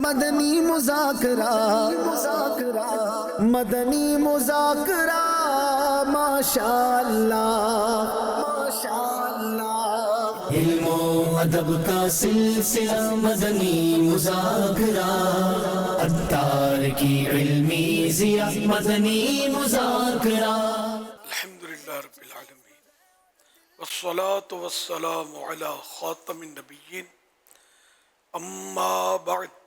مدنی مذاکرہ مدنی مذاکرہ ماشاء اللہ ماشاء اللہ علم و ادب کا سلسلہ مدنی مذاکرہ عطار کی علمی ضیاء مدنی مذاکرہ الحمدللہ رب العالمین والصلاة والسلام علی خاتم النبیین اما بعد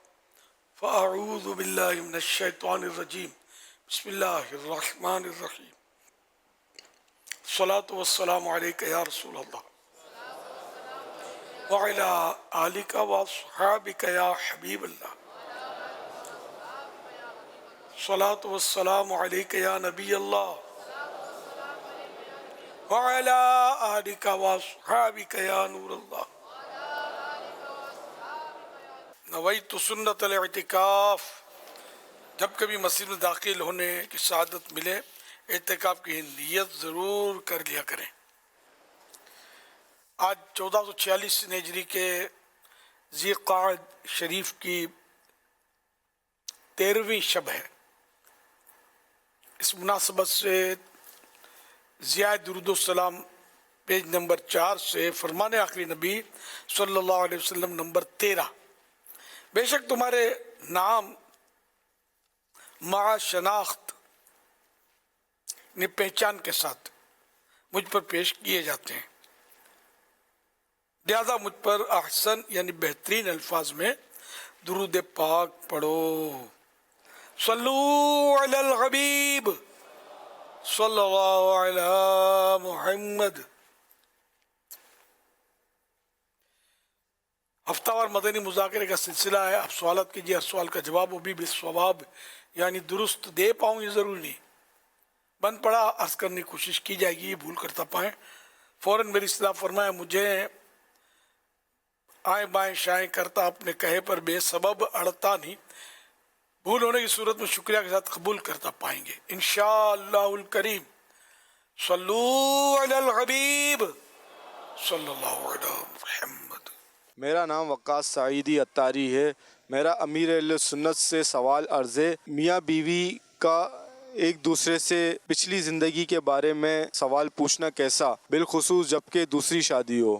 فاعوذ باللہ من الشیطان الرجیم بسم اللہ الرحمن الرحیم الصلاة والسلام علیکہ یا رسول اللہ وعلی آلک واصحابک یا حبیب اللہ الصلاة والسلام علیکہ یا نبی اللہ وعلی آلک واصحابک یا نور اللہ نویت سنت الاعتکاف. جب کبھی مسجد میں داخل ہونے کی سعادت ملے اعتکاف کی نیت ضرور کر لیا کریں. آج 1446 ہجری کے ذی قعدہ شریف کی 13ویں شب ہے. اس مناسبت سے ضیاء درود السلام پیج نمبر 4 سے فرمان آخری نبی صلی اللہ علیہ وسلم نمبر 13. بے شک تمہارے نام مع شناخت یعنی پہچان کے ساتھ مجھ پر پیش کیے جاتے ہیں، لہذا مجھ پر احسن یعنی بہترین الفاظ میں درود پاک پڑھو. صلو علی الحبیب صلی اللہ علی محمد. ہفتہ وار مدنی مذاکرے کا سلسلہ ہے. آپ سوالات کیجیے، ہر سوال کا جواب وہ بھی بالصواب یعنی درست دے پاؤں یہ ضروری نہیں. بند پڑا عرض کرنے کی کوشش کی جائے گی، بھول کرتا پائیں فوراً میری اصلاح فرمائیں. مجھے آئیں بائیں شائیں کرتا اپنے کہے پر بے سبب اڑتا نہیں، بھول ہونے کی صورت میں شکریہ کے ساتھ قبول کرتا پائیں گے انشاءاللہ الکریم. صلو علی الحبیب صلی اللہ علیہ محمد. میرا نام وقاص سعیدی عطاری ہے. میرا امیر اہل سنت سے سوال عرض ہے. میاں بیوی کا ایک دوسرے سے پچھلی زندگی کے بارے میں سوال پوچھنا کیسا، بالخصوص جب کہ دوسری شادی ہو؟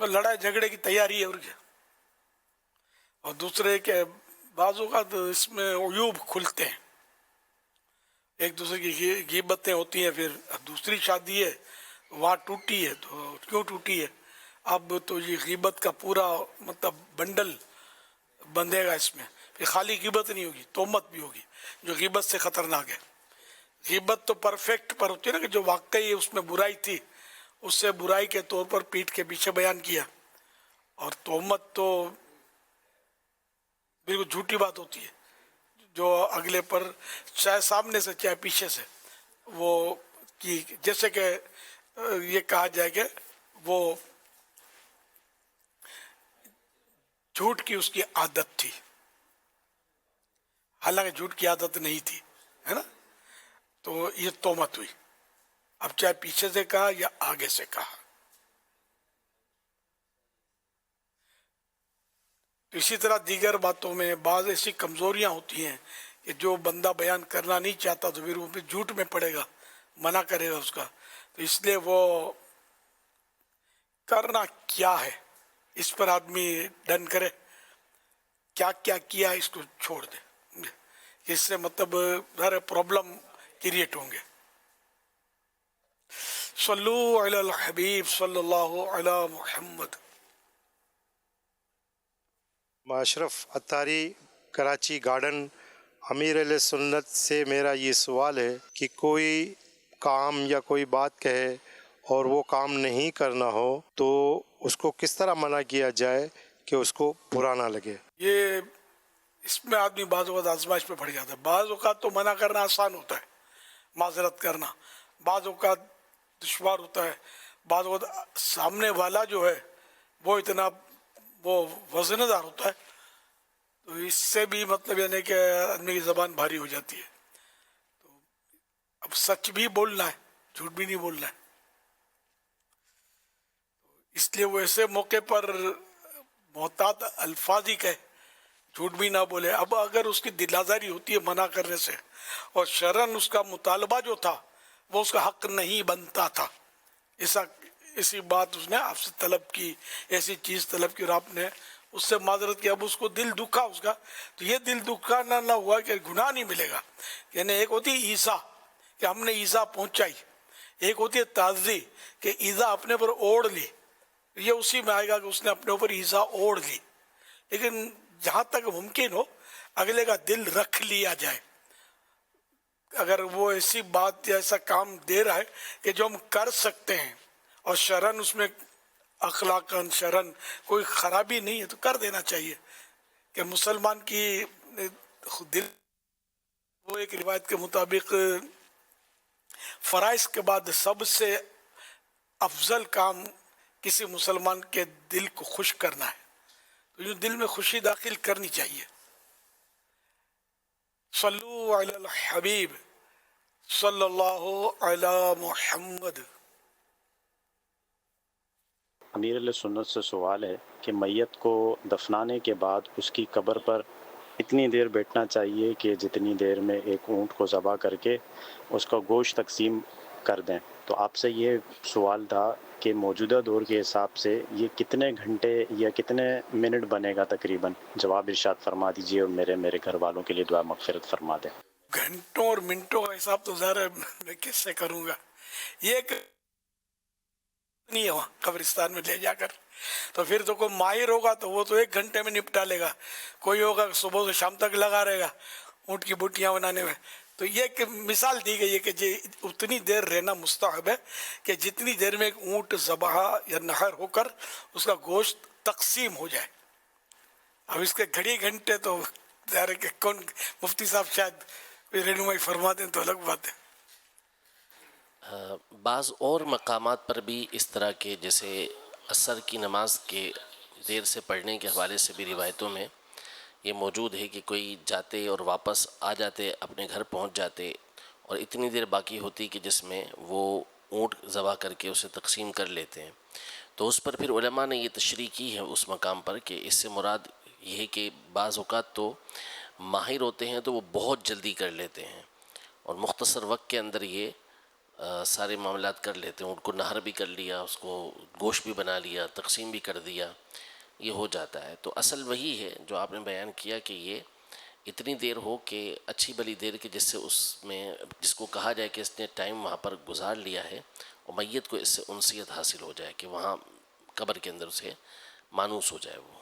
لڑائی جھگڑے کی تیاری ہے اور کیا. اور دوسرے کے بعض اوقات اس میں عیوب کھلتے ہیں، ایک دوسرے کی غیبتیں ہوتی ہیں. پھر دوسری شادی ہے وہاں ٹوٹی ہے تو کیوں ٹوٹی ہے، اب تو یہ غیبت کا پورا مطلب بنڈل بندھے گا اس میں. پھر خالی غیبت نہیں ہوگی، تہمت بھی ہوگی جو غیبت سے خطرناک ہے. غیبت تو پرفیکٹ پر ہوتی ہے نا، کہ جو واقعی اس میں برائی تھی اس سے برائی کے طور پر پیٹھ کے پیچھے بیان کیا. اور تہمت تو بالکل جھوٹی بات ہوتی ہے جو اگلے پر چاہے سامنے سے چاہے پیچھے سے وہ کی، جیسے کہ یہ کہا جائے کہ وہ جھوٹ کی اس کی عادت تھی، حالانکہ جھوٹ کی عادت نہیں تھی، ہے نا. تو یہ تہمت ہوئی. اب چاہے پیچھے سے کہا یا آگے سے کہا. تو اسی طرح دیگر باتوں میں بعض ایسی کمزوریاں ہوتی ہیں کہ جو بندہ بیان کرنا نہیں چاہتا تو پھر وہ جھوٹ میں پڑے گا، منع کرے گا اس کا. تو اس لیے وہ کرنا کیا ہے اس پر آدمی ڈن کرے، کیا کیا کیا اس کو چھوڑ دے. اس سے مطلب ہر پرابلم کریٹ ہوں گے. صلو علی الحبیب صلی اللہ علی محمد. اشرف عطاری، کراچی گارڈن. امیر علیہ سنت سے میرا یہ سوال ہے کہ کوئی کام یا کوئی بات کہے اور وہ کام نہیں کرنا ہو تو اس کو کس طرح منع کیا جائے کہ اس کو برا نہ لگے؟ یہ اس میں آدمی بعض اوقات آزمائش پہ پڑ جاتا ہے. بعض اوقات تو منع کرنا آسان ہوتا ہے، معذرت کرنا. بعض اوقات دشوار ہوتا ہے. بعض اوقات سامنے والا جو ہے وہ اتنا وہ وزن دار ہوتا ہے تو اس سے بھی مطلب یعنی کہ آدمی کی زبان بھاری ہو جاتی ہے. تو اب سچ بھی بولنا ہے، جھوٹ بھی نہیں بولنا ہے. اس لیے وہ ایسے موقع پر محتاط الفاظ ہی کہے جھوٹ بھی نہ بولے. اب اگر اس کی دل آزاری ہوتی ہے منع کرنے سے اور شرعاً اس کا مطالبہ جو تھا وہ اس کا حق نہیں بنتا تھا, اسی بات اس نے آپ سے طلب کی, ایسی چیز طلب کی اور آپ نے اس سے معذرت کی. اب اس کو دل دکھا اس کا, تو یہ دل دکھانا نہ ہوا کہ گناہ نہیں ملے گا. یعنی ایک ہوتی ہے ایذا کہ ہم نے ایذا پہنچائی, ایک ہوتی ہے تعزی کہ ایذا اپنے پر اوڑھ لی, یہ اسی میں آئے گا کہ اس نے اپنے اوپر ایذا اوڑھ لی. لیکن جہاں تک ممکن ہو اگلے کا دل رکھ لیا جائے. اگر وہ ایسی بات یا ایسا کام دے رہا ہے کہ جو ہم کر سکتے ہیں اور شرعاً اس میں اخلاقاً شرعاً کوئی خرابی نہیں ہے تو کر دینا چاہیے. کہ مسلمان کی دل, وہ ایک روایت کے مطابق فرائض کے بعد سب سے افضل کام کسی مسلمان کے دل کو خوش کرنا ہے, تو یہ دل میں خوشی داخل کرنی چاہیے. صلو علی الحبیب صلی اللہ علی محمد. امیر علیہ سنت سے سوال ہے کہ میت کو دفنانے کے بعد اس کی قبر پر اتنی دیر بیٹھنا چاہیے کہ جتنی دیر میں ایک اونٹ کو ذبح کر کے اس کا گوشت تقسیم کر دیں. تو آپ سے یہ سوال تھا کہ موجودہ دور کے حساب سے یہ کتنے گھنٹے یا کتنے منٹ بنے گا تقریباً؟ جواب ارشاد فرما دیجیے اور میرے گھر والوں کے لیے دعا مغفرت فرما دیں. گھنٹوں اور منٹوں کا حساب تو ظاہر ہے میں کس سے کروں گا. یہ ایک نہیں ہے وہاں قبرستان میں لے جا کر, تو پھر تو کوئی ماہر ہوگا تو وہ تو 1 گھنٹے میں نپٹا لے گا, کوئی ہوگا صبح سے شام تک لگا رہے گا اونٹ کی بوٹیاں بنانے میں. تو یہ ایک مثال دی گئی ہے کہ اتنی دیر رہنا مستحب ہے کہ جتنی دیر میں ایک اونٹ ذبح یا نہر ہو کر اس کا گوشت تقسیم ہو جائے. اب اس کے گھڑی گھنٹے تو ظاہر ہے کہ کون مفتی صاحب شاید رہنمائی فرما دیں تو الگ بات ہے. بعض اور مقامات پر بھی اس طرح کے جیسے عصر کی نماز کے دیر سے پڑھنے کے حوالے سے بھی روایتوں میں یہ موجود ہے کہ کوئی جاتے اور واپس آ جاتے, اپنے گھر پہنچ جاتے اور اتنی دیر باقی ہوتی کہ جس میں وہ اونٹ ذبح کر کے اسے تقسیم کر لیتے ہیں. تو اس پر پھر علماء نے یہ تشریح کی ہے اس مقام پر کہ اس سے مراد یہ ہے کہ بعض اوقات تو ماہر ہوتے ہیں تو وہ بہت جلدی کر لیتے ہیں اور مختصر وقت کے اندر یہ سارے معاملات کر لیتے ہیں. ان کو نہر بھی کر لیا, اس کو گوشت بھی بنا لیا, تقسیم بھی کر دیا, یہ ہو جاتا ہے. تو اصل وہی ہے جو آپ نے بیان کیا کہ یہ اتنی دیر ہو کہ اچھی بلی دیر کہ جس سے اس میں جس کو کہا جائے کہ اس نے ٹائم وہاں پر گزار لیا ہے اور میت کو اس سے انسیت حاصل ہو جائے کہ وہاں قبر کے اندر اسے مانوس ہو جائے. وہ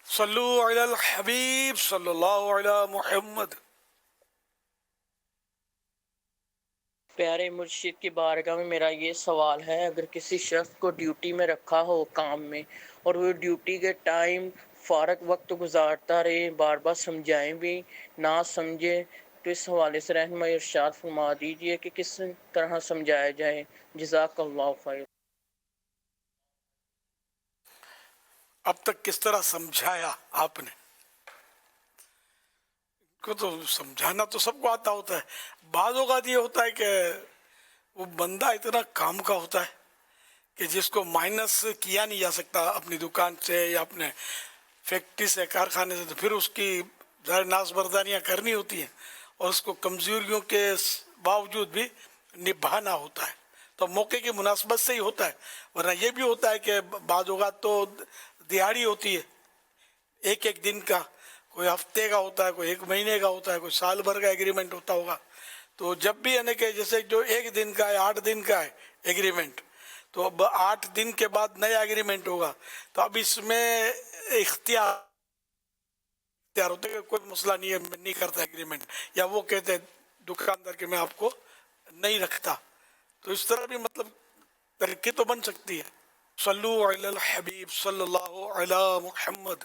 صلو علی الحبیب صلی اللہ علی محمد. پیارے مرشد کی بارگاہ میں میرا یہ سوال ہے, اگر کسی شخص کو ڈیوٹی میں رکھا ہو کام میں اور وہ ڈیوٹی کے ٹائم فارغ وقت گزارتا رہے, بار بار سمجھائیں بھی نہ سمجھے, تو اس حوالے سے رہنمائی ارشاد فرما دیجئے کہ کس طرح سمجھایا جائے. جزاک اللہ خیر. اب تک کس طرح سمجھایا آپ نے؟ کو تو سمجھانا تو سب کو آتا ہوتا ہے. بعض اوقات یہ ہوتا ہے کہ وہ بندہ اتنا کام کا ہوتا ہے کہ جس کو مائنس کیا نہیں جا سکتا اپنی دکان سے یا اپنے فیکٹری سے, کارخانے سے, تو پھر اس کی ظاہر ناز برداریاں کرنی ہوتی ہیں اور اس کو کمزوریوں کے باوجود بھی نبھانا ہوتا ہے. تو موقع کی مناسبت سے ہی ہوتا ہے, ورنہ یہ بھی ہوتا ہے کہ بعض اوقات تو دیہاڑی ہوتی ہے, ایک دن کا, کوئی ہفتے کا ہوتا ہے, کوئی 1 مہینے کا ہوتا ہے, کوئی سال بھر کا ایگریمنٹ ہوتا ہوگا. تو جب بھی یعنی کہ جیسے جو 1 دن کا ہے 8 دن کا ہے ایگریمنٹ, تو اب 8 دن کے بعد نیا ایگریمنٹ ہوگا, تو اب اس میں اختیار ہوتا ہے کہ کوئی مسئلہ نہیں ہے, میں نہیں کرتا ایگریمنٹ, یا وہ کہتے دکاندار کہ میں آپ کو نہیں رکھتا. تو اس طرح بھی مطلب ترقی تو بن سکتی ہے. صلو علی الحبیب صلی اللہ علی محمد.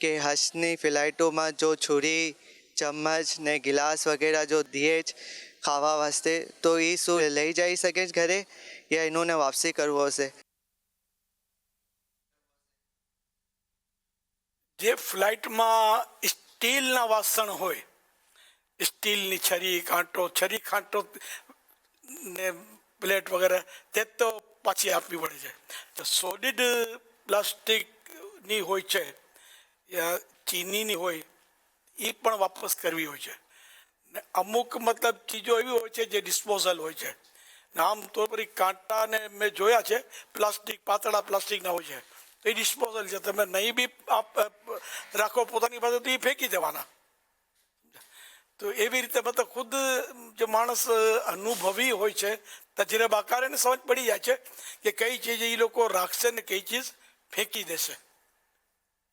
કે હજની ફ્લાઇટોમાં જો છુરી ચમચ ને ગિલાસ વગેરે જો દીએ જ ખાવા વાસ્તે, તો એ શું લઈ જઈ શકે છે ઘરે યા એનોને વાપસી કરવો હશે? જે ફ્લાઇટમાં સ્ટીલના વાસણ હોય, સ્ટીલની છરી કાંટો ને પ્લેટ વગેરે તે તો પાછી આપવી પડે છે. તો સોલિડ પ્લાસ્ટિકની હોય છે યા ચીનીની હોય એ પણ વાપસ કરવી હોય છે. ને અમુક મતલબ ચીજો એવી હોય છે જે ડિસ્પોઝલ હોય છે. ને આમ તો પર કાંટાને મેં જોયા છે પ્લાસ્ટિક પાતળા પ્લાસ્ટિકના હોય છે તો એ ડિસ્પોઝલ છે. તમે નહીં બી આપ રાખો પોતાની પાસે તો એ ફેંકી દેવાના. તો એવી રીતે મતલબ ખુદ જે માણસ અનુભવી હોય છે તજરબાકાર એને સમજ પડી જાય છે કે કઈ ચીજ એ લોકો રાખશે ને કઈ ચીજ ફેંકી દેશે.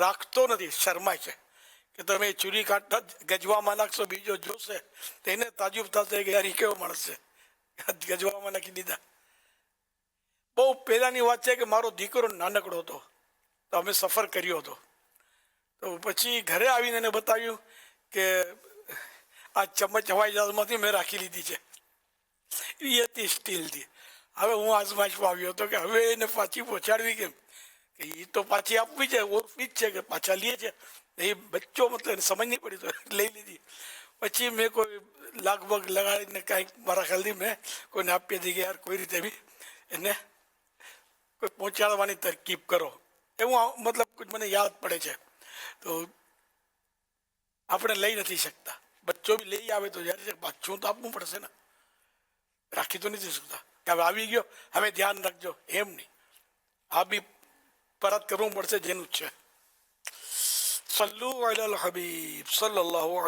રાખતો નથી, શરમાય છે કે તમે ચૂરી કાંટા ગજવામાં નાખશો બીજો જોશે તો એને તાજુબ થશે કે યાર એ કેવો માણસ છે ગજવામાં નાખી દીધા. બહુ પહેલાંની વાત છે કે મારો દીકરો નાનકડો હતો તો અમે સફર કર્યો હતો તો પછી ઘરે આવીને એને બતાવ્યું કે આ ચમચ હવાઈ જહાજમાંથી મેં રાખી લીધી છે એ હતી સ્ટીલથી. હવે હું આજમાઈશમાં આવ્યો હતો કે હવે એને પાછી પહોંચાડવી કેમ કે એ તો પાછી આપવી છે ઓળખી જ છે કે પાછા લે છે એ બચ્ચો મતલબ એને સમજ નહીં પડી તો લઈ લીધી. પછી મેં કોઈ લગભગ લગાડીને કાંઈક મારા ખ્યાલથી મેં કોઈને આપી હતી કે યાર કોઈ રીતે બી એને કોઈ પહોંચાડવાની તરકીબ કરો એવું મતલબ કુછ મને યાદ પડે છે. તો આપણે લઈ નથી શકતા, બચ્ચો બી લઈ આવે તો જ્યારે પાછું તો આપવું પડશે ને, રાખી તો નથી શકતા કે હવે આવી ગયો હવે ધ્યાન રાખજો એમ નહીં, આ બી પરત કરવું પડશે જેનું છે. સલ્લુ અલલ હબીબ સલ્લલ્લાહુ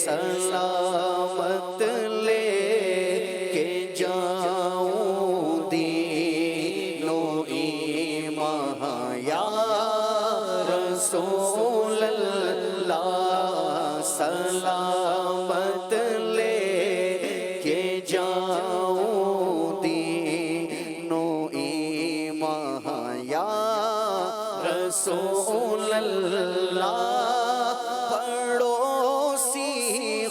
سلامت لے کے جاؤں دین و ایمان یا رسول اللہ سلامت لے کے جاؤں دین و ایمان یا رسول اللہ پڑوسی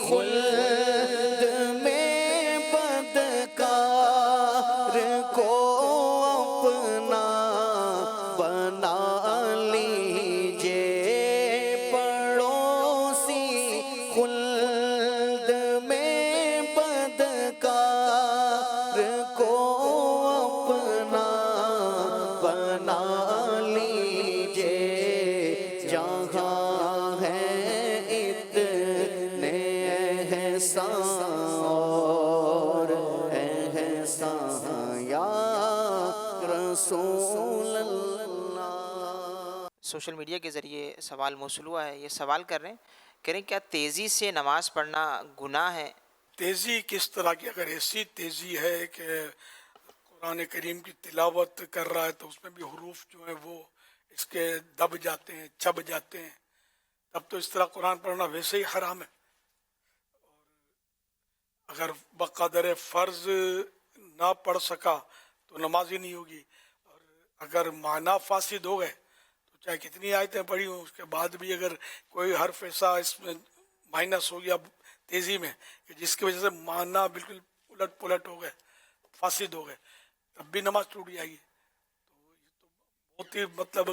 خلد میں بدکار کو اپنا بنا لیجے پڑوسی خلد میں بدکار کو اپنا بنا لیجے جہاں ہے اتنے احسان اور احسان یا رسول اللہ۔ سوشل میڈیا کے ذریعے سوال موصول ہوا ہے، یہ سوال کر رہے ہیں، کہہ رہے ہیں کیا تیزی سے نماز پڑھنا گناہ ہے؟ تیزی کس طرح کی؟ اگر ایسی تیزی ہے کہ قرآن کریم کی تلاوت کر رہا ہے تو اس میں بھی حروف جو ہیں وہ اس کے دب جاتے ہیں، چب جاتے ہیں، تب تو اس طرح قرآن پڑھنا ویسے ہی حرام ہے۔ اور اگر بقدر فرض نہ پڑھ سکا تو نماز ہی نہیں ہوگی، اور اگر معنی فاسد ہو گئے تو چاہے کتنی آیتیں پڑھی ہوں اس کے بعد بھی اگر کوئی حرف ایسا اس میں مائنس ہو گیا تیزی میں کہ جس کی وجہ سے معنی بالکل الٹ پلٹ ہو گئے، فاسد ہو گئے، تب بھی نماز ٹوٹ جائے گی۔ تو یہ تو بہت ہی مطلب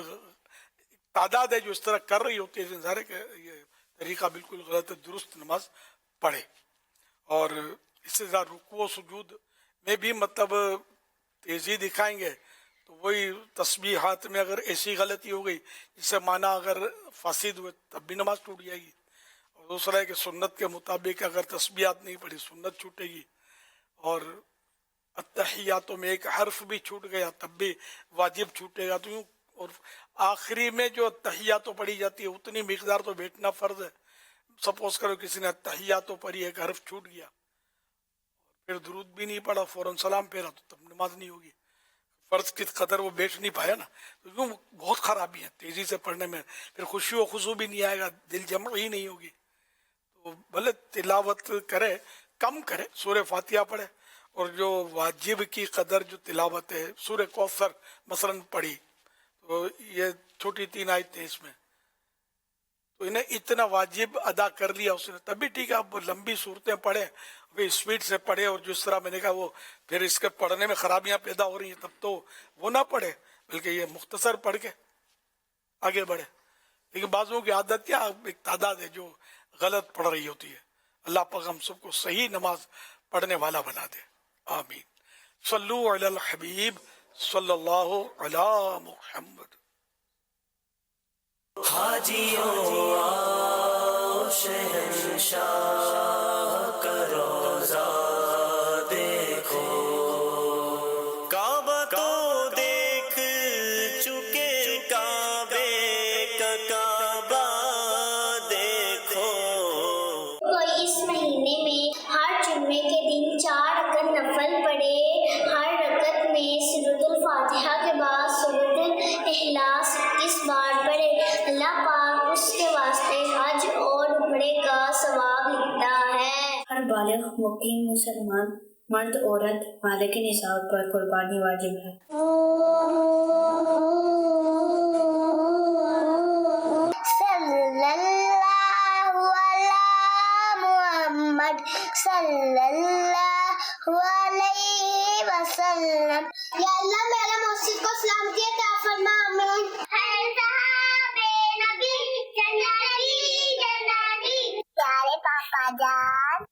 تعداد ہے جو اس طرح کر رہی ہوتی ہے، ظاہر ہے کہ یہ طریقہ بالکل غلط ہے، درست نماز پڑھے۔ اور اس سے زیادہ رکوع و سجود میں بھی مطلب تیزی دکھائیں گے تو وہی تسبیحات میں اگر ایسی غلطی ہو گئی جس سے معنی اگر فاسد ہوئے تب بھی نماز ٹوٹ جائے گی۔ اور دوسرا ہے کہ سنت کے مطابق اگر تسبیحات نہیں پڑھی سنت چھوٹے گی، اور التحیاتوں میں ایک حرف بھی چھوٹ گیا تب بھی واجب چھوٹے گا۔ تو یوں اور آخری میں جو التحیاتوں پڑھی جاتی ہے اتنی مقدار تو بیٹھنا فرض ہے۔ سپوز کرو کسی نے التحیاتوں پڑھی، ایک حرف چھوٹ گیا، پھر درود بھی نہیں پڑھا، فوراً سلام پھیرا، تو تب نماز نہیں ہوگی، فرض کی قدر وہ بیٹھ نہیں پایا نا۔ تو یوں بہت خرابی ہے تیزی سے پڑھنے میں، پھر خوشی و خضوع بھی نہیں آئے گا، دل جمع ہی نہیں ہوگی۔ تو بھلے تلاوت کرے، کم کرے، سورہ فاتحہ پڑھے، اور جو واجب کی قدر جو تلاوت ہے، سورہ کوثر مثلاً پڑھی، تو یہ چھوٹی 3 آیتیں اس میں، تو انہیں اتنا واجب ادا کر لیا اس نے، تب بھی ٹھیک ہے۔ اب لمبی صورتیں پڑھے، ابھی اسپیڈ سے پڑھے، اور جس طرح میں نے کہا وہ پھر اس کے پڑھنے میں خرابیاں پیدا ہو رہی ہیں، تب تو وہ نہ پڑھے، بلکہ یہ مختصر پڑھ کے آگے بڑھے۔ لیکن بعضوں کی عادت کیا، ایک تعداد ہے جو غلط پڑھ رہی ہوتی ہے۔ اللہ پاک ہم سب کو صحیح نماز پڑھنے والا بنا دے، آمین۔ صلو علی الحبیب صلی اللہ علی محمد۔ حاجیوں آؤ شہنشاہ کا روضہ دیکھو، کعبہ تو دیکھ چکے، کعبے کا کعبہ دیکھو۔ کوئی اس مہینے میں ہر جمعے کے دن 4 رکعت نفل پڑھے، ہر رکعت میں سورۃ الفاتحہ کے بعد سورۃ الاخلاص 21 بار پڑھے۔ اللہ پاک اس کے واسطے حج اور عمرے کا ثواب لکھتا ہے۔ ہر بالغ مقیم مسلمان مرد عورت مالک نصاب پر قربانی واجب ہے۔ صلی اللہ علی محمد صلی اللہ علیہ وسلم۔ یا اللہ میرے مسجد کو سلامتی عطا فرما، آمین۔ پیارے پاپا جان،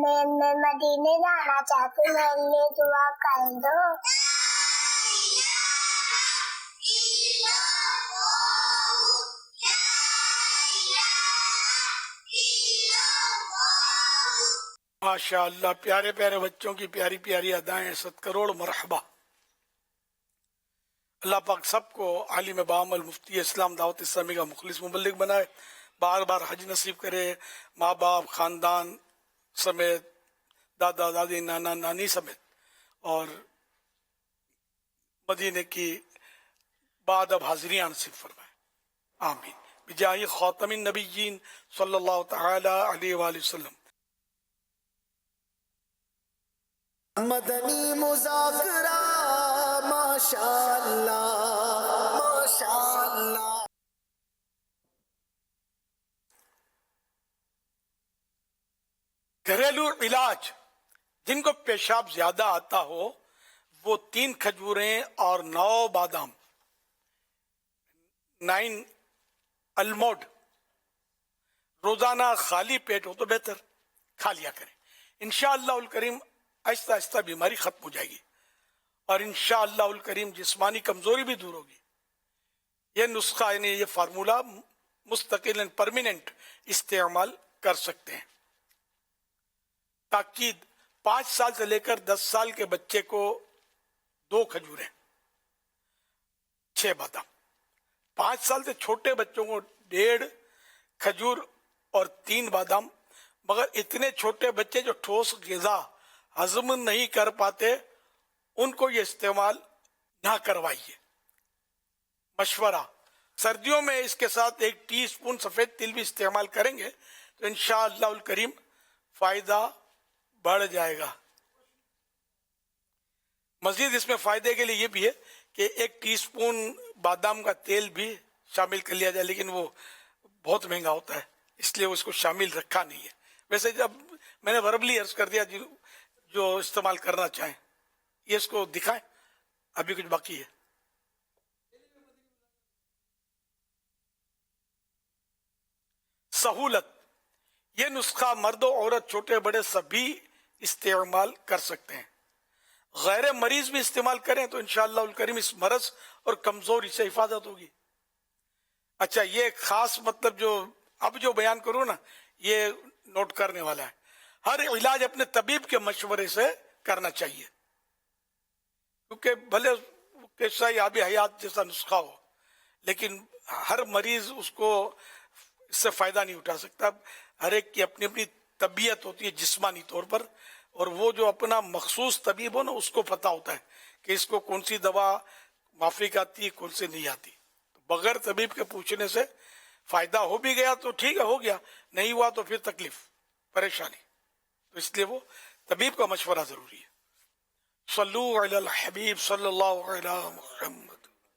میں مدینے جانا چاہتی ہوں، میرے لیے دعا کر دو۔ ماشاء اللہ، پیارے پیارے بچوں کی پیاری پیاری ادائیں، 100 کروڑ مرحبا۔ اللہ پاک سب کو عالم بعمل مفتی اسلام دعوت اسلامی کا مخلص مبلغ بنائے۔ بار بار حج نصیب کرے، ماں باپ خاندان سمیت، دادا دادی نانا نانی سمیت، اور مدینے کی بعد اب حاضریاں نصیب فرمائے، آمین بجاہ خاتم النبیین صلی اللہ تعالی علیہ وآلہ وسلم۔ مدنی مذاکرہ ماشاءاللہ ماشاءاللہ۔ گھریلو علاج، جن کو پیشاب زیادہ آتا ہو وہ 3 کھجوریں اور 9 بادام، 9 الموڈ روزانہ خالی پیٹ ہو تو بہتر کھا لیا کریں، انشاءاللہ الکریم آہستہ آہستہ بیماری ختم ہو جائے گی، اور انشاءاللہ الکریم جسمانی کمزوری بھی دور ہوگی۔ یہ نسخہ یعنی یہ فارمولہ مستقل پرماننٹ استعمال کر سکتے ہیں۔ تاکید، 5 سال سے لے کر 10 سال کے بچے کو 2 کھجوریں، 6 بادام، 5 سال سے چھوٹے بچوں کو 1.5 کھجور اور 3 بادام، مگر اتنے چھوٹے بچے جو ٹھوس غذا ہضم نہیں کر پاتے ان کو یہ استعمال نہ کروائیے۔ مشورہ، سردیوں میں اس کے ساتھ 1 ٹی اسپون سفید تل بھی استعمال کریں گے تو انشاءاللہ الکریم فائدہ بڑھ جائے گا۔ مزید اس میں فائدے کے لیے یہ بھی ہے کہ 1 ٹی اسپون بادام کا تیل بھی شامل کر لیا جائے، لیکن وہ بہت مہنگا ہوتا ہے اس لیے اس کو شامل رکھا نہیں ہے۔ ویسے جب میں نے وربلی عرض کر دیا جو استعمال کرنا چاہیں یہ اس کو دکھائیں، ابھی کچھ باقی ہے۔ سہولت، یہ نسخہ مرد و عورت چھوٹے بڑے سبھی استعمال کر سکتے ہیں، غیر مریض بھی استعمال کریں تو انشاءاللہ الکریم اس مرض اور کمزوری سے حفاظت ہوگی۔ اچھا، یہ خاص مطلب جو اب جو بیان کروں نا یہ نوٹ کرنے والا ہے، ہر علاج اپنے طبیب کے مشورے سے کرنا چاہیے، کیونکہ بھلے کیسا ہی آبی حیات جیسا نسخہ ہو لیکن ہر مریض اس کو اس سے فائدہ نہیں اٹھا سکتا۔ ہر ایک کی اپنی اپنی طبیعت ہوتی ہے جسمانی طور پر، اور وہ جو اپنا مخصوص طبیب ہو نا اس کو پتہ ہوتا ہے کہ اس کو کون سی دوا معافی کا آتی ہے کون سی نہیں آتی۔ بغیر طبیب کے پوچھنے سے فائدہ ہو بھی گیا تو ٹھیک ہے، ہو گیا، نہیں ہوا تو پھر تکلیف پریشانی، تو اس لیے وہ طبیب کا مشورہ ضروری ہے۔ صلو علی الحبیب صلی اللہ علیہ محمد۔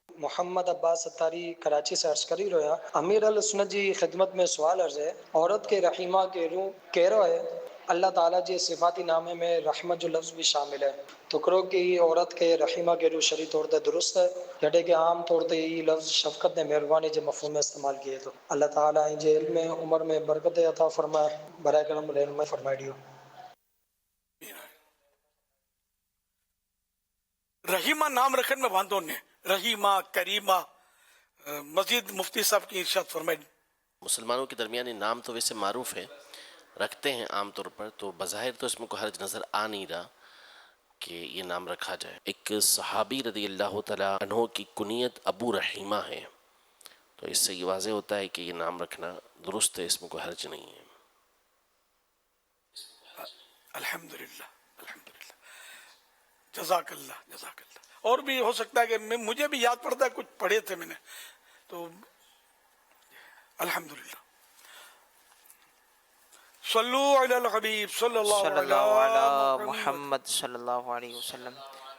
محمد عباس ستاری کراچی سے عرض کری رہا، امیر علیہ سنت جی خدمت میں سوال عرض ہے، عورت کے رحیمہ کے روح کہہ رہا ہے اللہ تعالیٰ جی صفاتی نامے میں رحمت جو لفظ بھی شامل ہے، تو کرو کہ یہ عورت کے رحیمہ کے روح شرعی طور تے درست ہے، جڑے کہ عام طور تے یہ لفظ شفقت نے مہربانی جو مفہوم میں استعمال کیے، تو اللہ تعالیٰ ان جے علم میں عمر میں برکت عطا فرمائے، برائے کرم رہنمائی فرمائے دیو۔ رحیمہ نام رکھنے میں باندھو نے، رحیمہ کریمہ، مزید مفتی صاحب کی ارشاد فرمائے۔ مسلمانوں کے درمیان یہ نام تو ویسے معروف ہے، رکھتے ہیں عام طور پر، تو بظاہر تو اس میں کوئی حرج نظر آ نہیں رہا کہ یہ نام رکھا جائے۔ ایک صحابی رضی اللہ تعالیٰ عنہ کی کنیت ابو رحیمہ ہے، تو اس سے یہ واضح ہوتا ہے کہ یہ نام رکھنا درست ہے، اس میں کوئی حرج نہیں ہے۔ الحمدللہ الحمدللہ، جزاک اللہ جزاک اللہ۔ اور بھی ہو سکتا ہے کہ مجھے بھی یاد پڑتا ہے، کچھ پڑھے تھے میں نے، تو الحمدللہ۔ صلو علی الحبیب صلی اللہ علی محمد صلی اللہ علیہ وسلم۔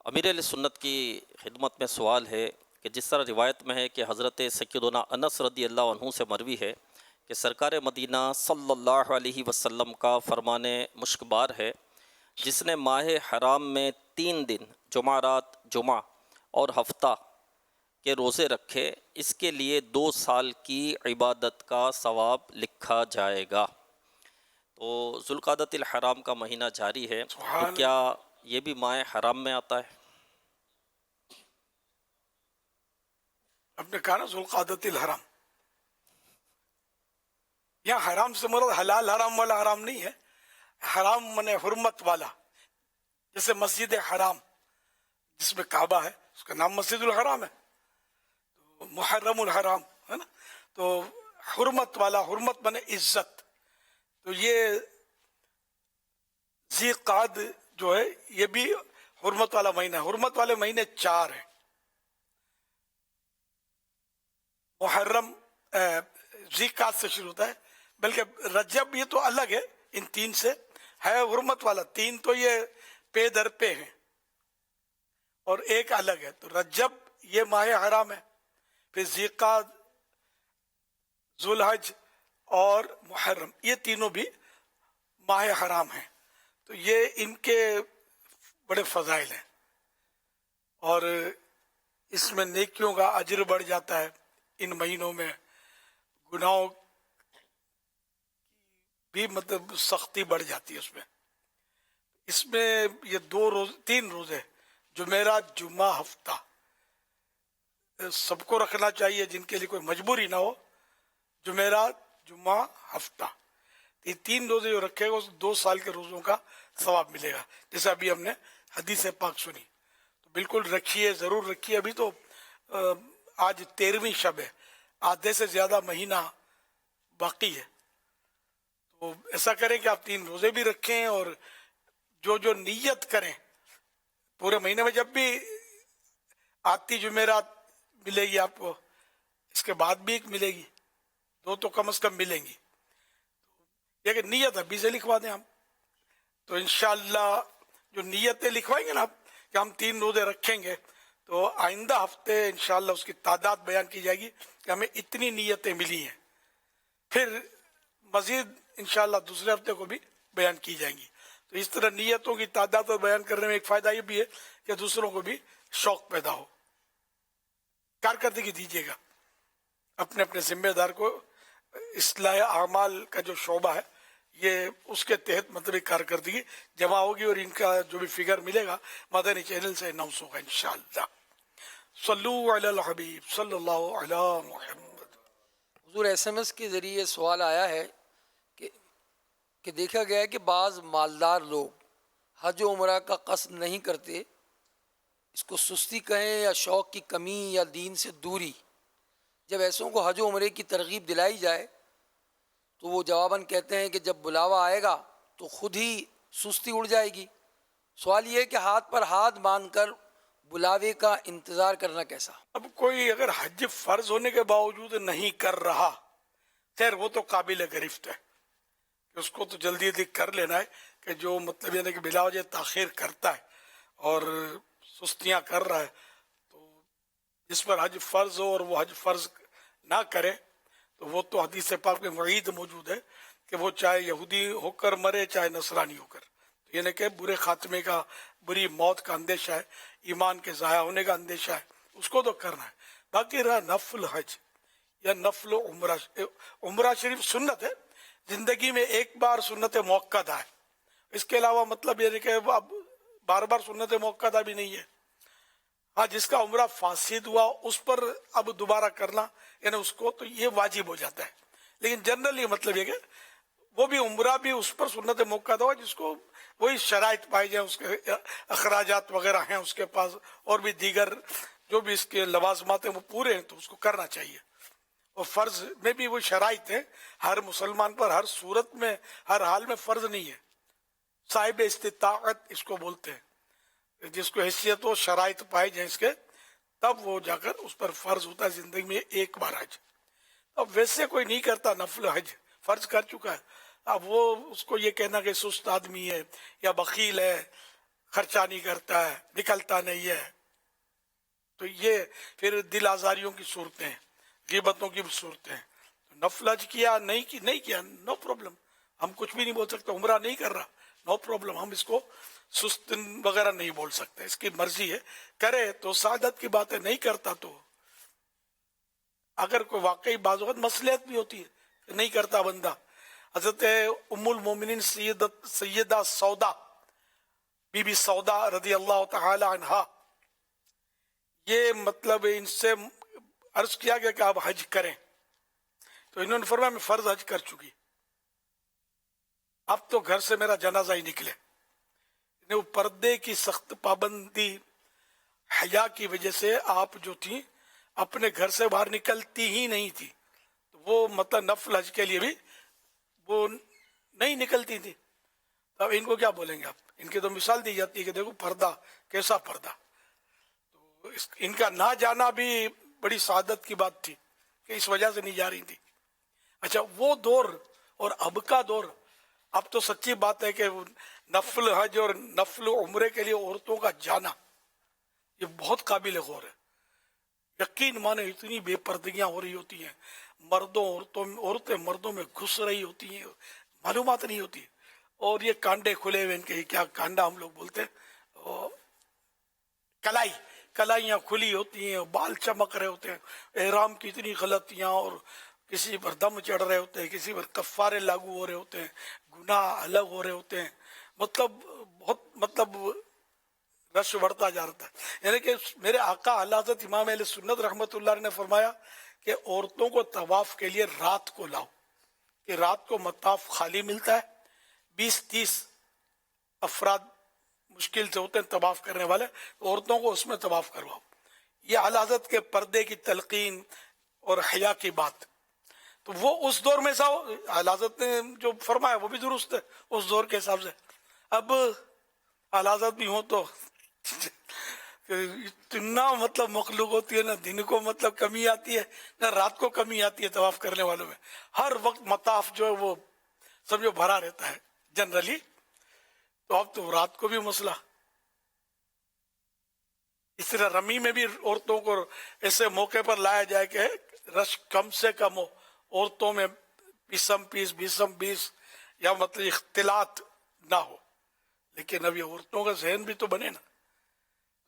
امیر علیہ سنت کی خدمت میں سوال ہے کہ جس طرح روایت میں ہے کہ حضرت سیدنا انس رضی اللہ عنہ سے مروی ہے کہ سرکار مدینہ صلی اللہ علیہ وسلم کا فرمان مشکبار ہے، جس نے ماہ حرام میں 3 دن جمعرات، جمعہ اور ہفتہ کے روزے رکھے، اس کے لیے 2 سال کی عبادت کا ثواب لکھا جائے گا۔ تو ذوالقعدۃ الحرام کا مہینہ جاری ہے، تو کیا یہ بھی ماہ حرام میں آتا ہے؟ آپ نے کہا نا ذوالقعدۃ الحرام، یہاں حرام سے مراد حلال حرام والا حرام نہیں ہے، حرام منے حرمت والا، جیسے مسجد حرام جس میں کعبہ ہے اس کا نام مسجد الحرام ہے، تو محرم الحرام ہے نا، تو حرمت والا، حرمت بنے عزت، تو یہ ذی قعد جو ہے یہ بھی حرمت والا مہینہ ہے. حرمت والے مہینے 4 ہیں. محرم ذی قعد سے شروع ہوتا ہے، بلکہ رجب یہ تو الگ ہے ان 3 سے، ہے حرمت والا. 3 تو یہ پے در پہ ہیں اور ایک الگ ہے. تو رجب یہ ماہ حرام ہے، پھر ذی قعد، ذوالحج اور محرم یہ تینوں بھی ماہ حرام ہیں. تو یہ ان کے بڑے فضائل ہیں اور اس میں نیکیوں کا اجر بڑھ جاتا ہے. ان مہینوں میں گناہوں بھی مطلب سختی بڑھ جاتی ہے. اس میں یہ 3 روزے جمعرات، جمعہ، ہفتہ سب کو رکھنا چاہیے جن کے لیے کوئی مجبوری نہ ہو. جمعرات، جمعہ، ہفتہ، یہ 3 روزے جو رکھے گا اس 2 سال کے روزوں کا ثواب ملے گا. جیسے ابھی ہم نے حدیث پاک سنی، تو بالکل رکھیے، ضرور رکھیے. ابھی تو آج 13ویں شب ہے، آدھے سے زیادہ مہینہ باقی ہے. تو ایسا کریں کہ آپ 3 روزے بھی رکھیں اور جو نیت کریں پورے مہینے میں. جب بھی آتی جمعرات ملے گی آپ کو، اس کے بعد بھی ایک ملے گی، 2 تو کم از کم ملیں گی. یہ کہ نیت ابھی سے لکھوا دیں ہم، تو انشاءاللہ جو نیتیں لکھوائیں گے نا آپ کہ ہم 3 روزے رکھیں گے، تو آئندہ ہفتے انشاءاللہ اس کی تعداد بیان کی جائے گی کہ ہمیں اتنی نیتیں ملی ہیں. پھر مزید انشاءاللہ دوسرے ہفتے کو بھی بیان کی جائیں گی. تو اس طرح نیتوں کی تعداد پر بیان کرنے میں ایک فائدہ یہ بھی ہے کہ دوسروں کو بھی شوق پیدا ہو. کارکردگی دیجیے گا اپنے اپنے ذمہ دار کو. اصلاح اعمال کا جو شعبہ ہے یہ اس کے تحت مطلب کارکردگی جمع ہوگی اور ان کا جو بھی فگر ملے گا مدنی چینل سے اناؤنس ہوگا انشاءاللہ. صلو علی الحبیب صلی اللہ علی محمد. حضور SMS کے ذریعے سوال آیا ہے کہ دیکھا گیا ہے کہ بعض مالدار لوگ حج و عمرہ کا قصد نہیں کرتے، اس کو سستی کہیں یا شوق کی کمی یا دین سے دوری. جب ایسوں کو حج و عمرے کی ترغیب دلائی جائے تو وہ جواباً کہتے ہیں کہ جب بلاوا آئے گا تو خود ہی سستی اڑ جائے گی. سوال یہ ہے کہ ہاتھ پر ہاتھ باندھ کر بلاوے کا انتظار کرنا کیسا؟ اب کوئی اگر حج فرض ہونے کے باوجود نہیں کر رہا، خیر وہ تو قابل گرفت ہے کہ اس کو تو جلدی جلدی کر لینا ہے. کہ جو مطلب یہ کہ بلا وجہ تاخیر کرتا ہے اور سستیاں کر رہا ہے، تو جس پر حج فرض ہو اور وہ حج فرض نہ کرے تو وہ تو حدیث پاک میں وعید موجود ہے کہ وہ چاہے یہودی ہو کر مرے چاہے نصرانی ہو کر. یعنی کہ برے خاتمے کا، بری موت کا اندیشہ ہے، ایمان کے ضائع ہونے کا اندیشہ ہے، اس کو تو کرنا ہے. باقی رہا نفل حج یا نفل عمرہ، عمرہ شریف سنت ہے، زندگی میں ایک بار سنت موقدہ ہے. اس کے علاوہ مطلب یہ کہ اب بار بار سنت موقدہ بھی نہیں ہے. ہاں جس کا عمرہ فاسد ہوا اس پر اب دوبارہ کرنا یعنی اس کو تو یہ واجب ہو جاتا ہے. لیکن جنرلی مطلب یہ کہ وہ بھی عمرہ بھی اس پر سنت موقدہ ہوا جس کو وہی شرائط پائی جائیں، اس کے اخراجات وغیرہ ہیں اس کے پاس اور بھی دیگر جو بھی اس کے لوازمات ہیں وہ پورے ہیں تو اس کو کرنا چاہیے. اور فرض میں بھی وہ شرائط ہیں، ہر مسلمان پر ہر صورت میں ہر حال میں فرض نہیں ہے. صاحب استطاعت اس کو بولتے ہیں، جس کو حیثیت و شرائط پائے جائیں اس کے، تب وہ جا کر اس پر فرض ہوتا ہے زندگی میں ایک بار حج. اب ویسے کوئی نہیں کرتا نفل حج، فرض کر چکا ہے، اب وہ اس کو یہ کہنا کہ سست آدمی ہے یا بخیل ہے، خرچہ نہیں کرتا ہے، نکلتا نہیں ہے، تو یہ پھر دل آزاریوں کی صورتیں ہیں، غیبتوں کی بھی صورتیں ہیں. نفل حج کیا نہیں کیا نو پرابلم، ہم کچھ بھی نہیں بول سکتے. عمرہ نہیں کر رہا نو پرابلم، ہم اس کو سست وغیرہ نہیں بول سکتے، اس کی مرضی ہے، کرے تو سعادت کی بات ہے، نہیں کرتا تو اگر کوئی واقعی بعض وقت مصلحت بھی ہوتی ہے نہیں کرتا بندہ. حضرت ام المومنین سیدہ سودا بی بی سودا رضی اللہ تعالی عنہا، یہ مطلب ان سے عرض کیا گیا کہ آپ حج کریں تو انہوں نے فرمایا میں فرض حج کر چکی، اب تو گھر سے میرا جنازہ ہی نکلے. وہ پردے کی سخت پابندی حیا کی وجہ سے آپ جو تھی اپنے گھر سے باہر نکلتی ہی نہیں تھی. تو وہ مطلب نفل حج کے لیے بھی وہ نہیں نکلتی تھی. تو اب ان کو کیا بولیں گے آپ؟ ان کی تو مثال دی جاتی ہے کہ دیکھو پردہ کیسا پردہ. تو ان کا نہ جانا بھی بڑی سعادت کی بات تھی کہ اس وجہ سے نہیں جا رہی تھی. اچھا وہ دور اور اب کا دور، اب تو سچی بات ہے کہ نفل حج اور نفل عمرے کے لیے عورتوں کا جانا یہ بہت قابل غور ہے. یقین مانے اتنی بے پردگیاں ہو رہی ہوتی ہیں، عورتیں مردوں میں گھس رہی ہوتی ہیں، معلومات نہیں ہوتی. اور یہ کانڈے کھلے ہوئے ان کے، کیا کانڈا ہم لوگ بولتے ہیں، کلائیاں کھلی ہوتی ہیں، بال چمک رہے ہوتے ہیں، احرام کی اتنی غلطیاں، اور کسی پر دم چڑھ رہے ہوتے ہیں، کسی پر کفارے لاگو ہو رہے ہوتے ہیں، گناہ الگ ہو رہے ہوتے ہیں. مطلب رش بڑھتا جا رہا ہے. یعنی کہ میرے آقا اعلی حضرت امام اہل سنت رحمۃ اللہ علیہ نے فرمایا کہ عورتوں کو طواف کے لیے رات کو لاؤ، کہ رات کو مطاف خالی ملتا ہے، 20-30 افراد مشکل سے ہوتے ہیں طواف کرنے والے، عورتوں کو اس میں طواف کرواؤ. یہ اعلی حضرت کے پردے کی تلقین اور حیا کی بات. تو وہ اس دور میں اعلی حضرت نے جو فرمایا وہ بھی درست ہے اس دور کے حساب سے. اب اعلی حضرت بھی ہوں تو اتنا مطلب مخلوق ہوتی ہے، نہ دن کو مطلب کمی آتی ہے نہ رات کو کمی آتی ہے طواف کرنے والوں میں. ہر وقت مطاف جو ہے وہ سمجھو بھرا رہتا ہے جنرلی. تو اب تو رات کو بھی مسئلہ. اس طرح رمی میں بھی عورتوں کو ایسے موقع پر لایا جائے کہ رش کم سے کم ہو، عورتوں میں 20 یا مطلب اختلاط نہ ہو. لیکن اب یہ عورتوں کا ذہن بھی تو بنے نا.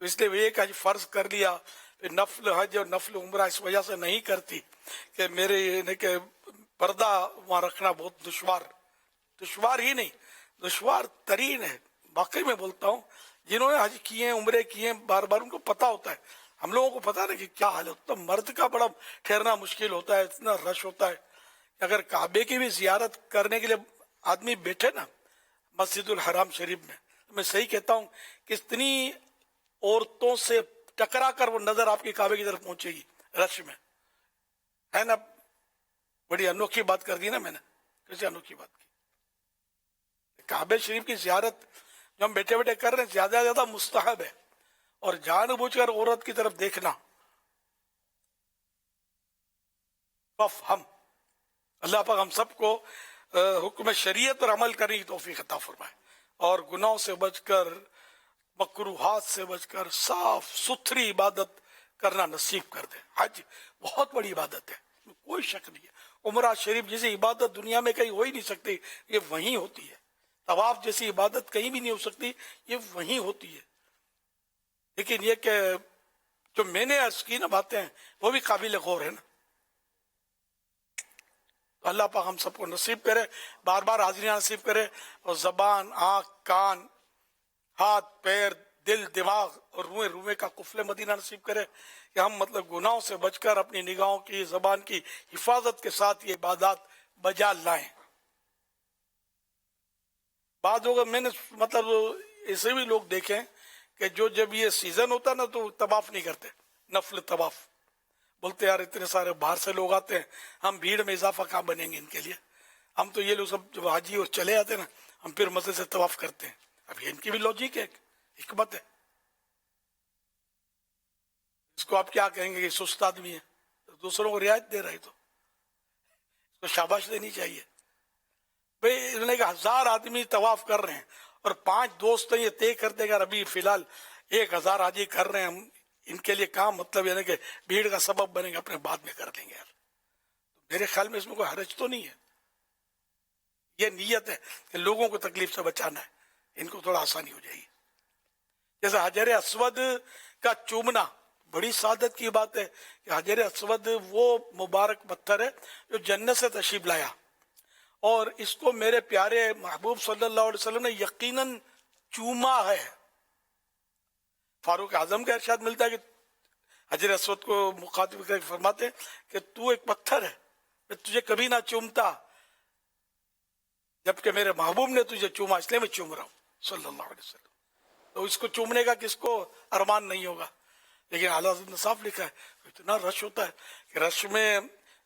تو اس لیے وہ ایک حج فرض کر لیا، پھر نفل حج اور نفل عمرہ اس وجہ سے نہیں کرتی کہ میرے یعنی کہ پردہ وہاں رکھنا بہت دشوار ہی نہیں، دشوار ترین ہے. واقعی میں بولتا ہوں، جنہوں نے حج کیے ہیں، عمرے کیے ہیں، بار بار ان کو پتہ ہوتا ہے. ہم لوگوں کو پتہ نہیں کہ کیا حال ہوتا ہے. مرد کا بڑا ٹھہرنا مشکل ہوتا ہے، اتنا رش ہوتا ہے. اگر کعبے کی بھی زیارت کرنے کے لیے آدمی بیٹھے نا مسجد الحرام شریف میں، میں صحیح کہتا ہوں کہ اتنی عورتوں سے ٹکرا کر وہ نظر آپ کی کعبے کی طرف پہنچے گی رش میں. ہے نا؟ بڑی انوکھی بات کر دی نا میں نے. کیسے انوکھی بات کی؟ کعبے شریف کی زیارت جو ہم بیٹھے بیٹھے کر رہے ہیں زیادہ زیادہ مستحب ہے. اور جان بوجھ کر عورت کی طرف دیکھنا، ہم اللہ پاک ہم سب کو حکم شریعت پر عمل کرنے کی توفیق عطا فرمائے، اور گناہوں سے بچ کر، مکروہات سے بچ کر صاف ستھری عبادت کرنا نصیب کر دے. حج بہت بڑی عبادت ہے، کوئی شک نہیں ہے. عمرہ شریف جیسی عبادت دنیا میں کہیں ہو ہی نہیں سکتی، یہ وہیں ہوتی ہے. طواف جیسی عبادت کہیں بھی نہیں ہو سکتی، یہ وہیں ہوتی ہے. لیکن یہ کہ جو میں نے عرض کی نا باتیں، وہ بھی قابل غور ہے نا. تو اللہ پاک ہم سب کو نصیب کرے، بار بار حاضریاں نصیب کرے، اور زبان، آنکھ، کان، ہاتھ، پیر، دل، دماغ اور روئے کا قفل مدینہ نصیب کرے کہ ہم مطلب گناہوں سے بچ کر اپنی نگاہوں کی، زبان کی حفاظت کے ساتھ یہ عبادات بجا لائیں. بعض لوگ میں نے مطلب ایسے بھی لوگ دیکھیں کہ جو جب یہ سیزن ہوتا نا تو طواف نہیں کرتے، نفل طواف. بولتے یار اتنے سارے باہر سے لوگ آتے ہیں، ہم بھیڑ میں اضافہ کہاں بنیں گے ان کے لیے. ہم تو یہ لوگ سب جب حاجی اور چلے آتے ہیں نا، ہم پھر مسجد سے طواف کرتے ہیں. اب یہ ان کی بھی لاجک ہے، حکمت ہے. اس کو آپ کیا کہیں گے کہ سست آدمی ہے، دوسروں کو رعایت دے رہے، تو اس کو شاباش دینی چاہیے. بھئی انہوں نے کہا 1000 آدمی طواف کر رہے ہیں اور 5 دوست یہ طے کرتے کہ ابھی فی الحال 1000 حاجی کر رہے ہیں، ہم ان کے لیے کام مطلب یعنی کہ بھیڑ کا سبب بنے گا، اپنے بعد میں کر دیں گے. یار میرے خیال میں اس میں کوئی حرج تو نہیں ہے. یہ نیت ہے کہ لوگوں کو تکلیف سے بچانا ہے، ان کو تھوڑا آسانی ہو جائے گی. جیسے حجر اسود کا چومنا بڑی سعادت کی بات ہے کہ حجر اسود وہ مبارک پتھر ہے جو جنت سے تشریف لایا، اور اس کو میرے پیارے محبوب صلی اللہ علیہ وسلم نے یقیناً چوما ہے. فاروق اعظم کا ارشاد ملتا ہے کہ حجر اسود کو مخاطب کر کے فرماتے ہیں کہ تو ایک پتھر ہے، میں تجھے کبھی نہ چومتا جبکہ میرے محبوب نے تجھے چوما، اس لیے میں چوم رہا ہوں صلی اللہ علیہ وسلم. تو اس کو چومنے کا کس کو ارمان نہیں ہوگا. لیکن اعلیٰ حضرت نے صاف لکھا ہے اتنا رش ہوتا ہے کہ رش میں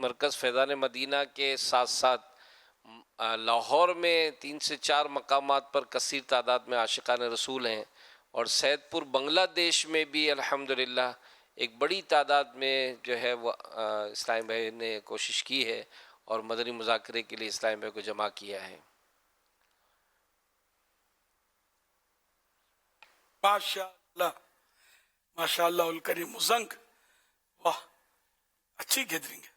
مرکز فیضان مدینہ کے ساتھ ساتھ لاہور میں 3 سے 4 مقامات پر کثیر تعداد میں عاشقان رسول ہیں، اور سید پور بنگلہ دیش میں بھی الحمدللہ ایک بڑی تعداد میں جو ہے وہ اسلام بھائی نے کوشش کی ہے اور مدنی مذاکرے کے لیے اسلام بھائی کو جمع کیا ہے۔ ماشاء اللہ الکریم مزنگ، واہ اچھی گیدرنگ ہے۔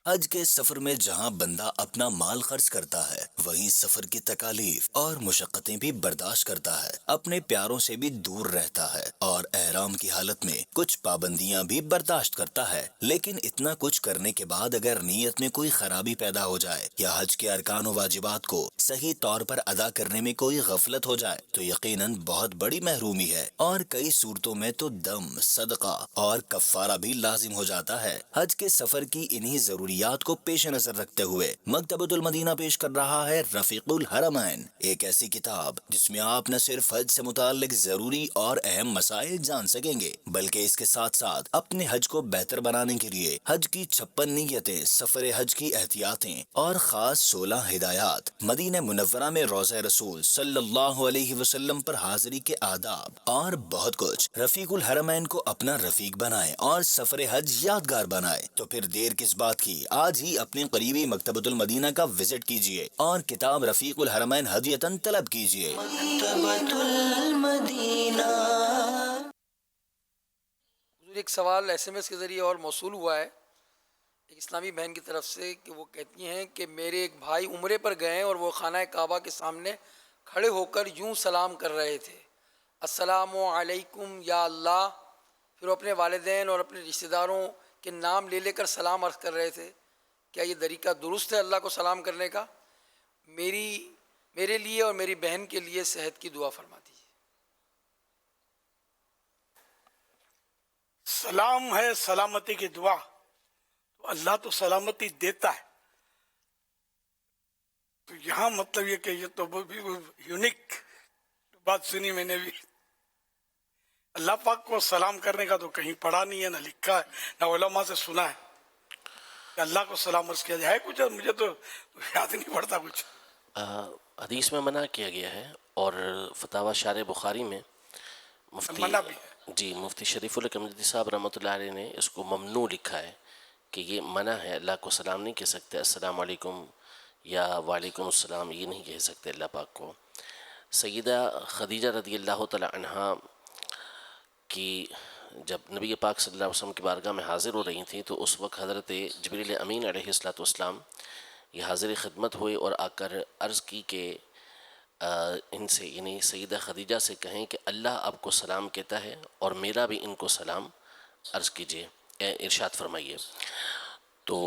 حج کے سفر میں جہاں بندہ اپنا مال خرچ کرتا ہے، وہیں سفر کی تکالیف اور مشقتیں بھی برداشت کرتا ہے، اپنے پیاروں سے بھی دور رہتا ہے اور احرام کی حالت میں کچھ پابندیاں بھی برداشت کرتا ہے۔ لیکن اتنا کچھ کرنے کے بعد اگر نیت میں کوئی خرابی پیدا ہو جائے یا حج کے ارکان و واجبات کو صحیح طور پر ادا کرنے میں کوئی غفلت ہو جائے تو یقیناً بہت بڑی محرومی ہے، اور کئی صورتوں میں تو دم، صدقہ اور کفارہ بھی لازم ہو جاتا ہے۔ حج کے سفر کی انہی ضروریات کو پیش نظر رکھتے ہوئے مکتبۃ المدینہ پیش کر رہا ہے رفیق الحرمین، ایک ایسی کتاب جس میں آپ نہ صرف حج سے متعلق ضروری اور اہم مسائل جان سکیں گے، بلکہ اس کے ساتھ ساتھ اپنے حج کو بہتر بنانے کے لیے حج کی 56 نیتیں، سفر حج کی احتیاطیں اور خاص 16 ہدایات، مدینہ منورہ میں روضہ رسول صلی اللہ علیہ وسلم پر حاضری کے آداب اور بہت کچھ۔ رفیق الحرمین کو اپنا رفیق بنائے اور سفر حج یادگار بنائے تو پھر دیر کس بات کی، آج ہی اپنے قریبی مکتبۃ المدینہ کا وزٹ کیجئے اور کتاب رفیق الحرمین ہدیۃً طلب کیجئے۔ مکتبۃ المدینہ۔ ایک سوال SMS کے ذریعے اور موصول ہوا ہے ایک اسلامی بہن کی طرف سے کہ وہ کہتی ہیں کہ میرے ایک بھائی عمرے پر گئے اور وہ خانہ کعبہ کے سامنے کھڑے ہو کر یوں سلام کر رہے تھے، السلام علیکم یا اللہ، پھر وہ اپنے والدین اور اپنے رشتہ داروں کے نام لے کر سلام عرض کر رہے تھے۔ کیا یہ طریقہ درست ہے اللہ کو سلام کرنے کا؟ میرے لیے اور میری بہن کے لیے صحت کی دعا فرما دیجیے۔ سلام ہے سلامتی کی دعا، تو اللہ تو سلامتی دیتا ہے، تو یہاں مطلب یہ کہ یہ تو یونیک بات سنی میں نے بھی، اللہ پاک کو سلام کرنے کا تو کہیں پڑھا نہیں ہے، نہ لکھا ہے، نہ علماء سے سنا ہے کہ اللہ کو سلام عرض کیا جائے۔ کچھ مجھے تو یاد نہیں پڑتا کچھ۔ حدیث میں منع کیا گیا ہے، اور فتاوی شارح بخاری میں مفتی شریف القمری صاحب رحمۃ اللہ علیہ نے اس کو ممنوع لکھا ہے کہ یہ منع ہے، اللہ کو سلام نہیں کہہ سکتے، السلام علیکم یا وعلیکم السلام یہ نہیں کہہ سکتے اللہ پاک کو۔ سیدہ خدیجہ رضی اللہ تعالی عنہا کی جب نبی پاک صلی اللہ علیہ وسلم کی بارگاہ میں حاضر ہو رہی تھیں تو اس وقت حضرت جبریل امین علیہ السلام یہ حاضر خدمت ہوئے اور آ کر عرض کی کہ ان سے یعنی سیدہ خدیجہ سے کہیں کہ اللہ آپ کو سلام کہتا ہے اور میرا بھی ان کو سلام عرض کیجئے، ارشاد فرمائیے۔ تو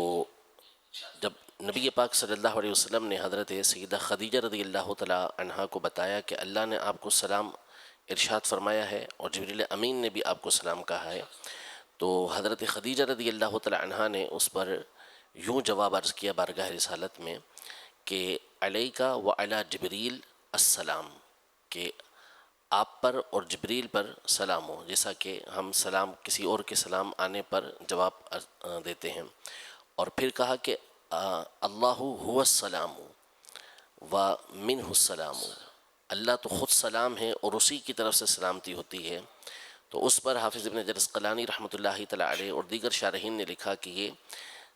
جب نبی پاک صلی اللہ علیہ وسلم نے حضرت سیدہ خدیجہ رضی اللہ تعالی عنہا کو بتایا کہ اللہ نے آپ کو سلام ارشاد فرمایا ہے اور جبریل امین نے بھی آپ کو سلام کہا ہے، تو حضرت خدیجہ رضی اللہ تعالی عنہا نے اس پر یوں جواب عرض کیا بارگاہ رسالت میں کہ علیکہ وعلی جبریل السلام، کہ آپ پر اور جبریل پر سلام ہو، جیسا کہ ہم سلام کسی اور کے سلام آنے پر جواب دیتے ہیں۔ اور پھر کہا کہ اللہ هو السلام و منہ السلام، اللہ تو خود سلام ہے اور اسی کی طرف سے سلامتی ہوتی ہے۔ تو اس پر حافظ ابن حجر عسقلانی رحمۃ اللہ تعالی علیہ اور دیگر شارحین نے لکھا کہ یہ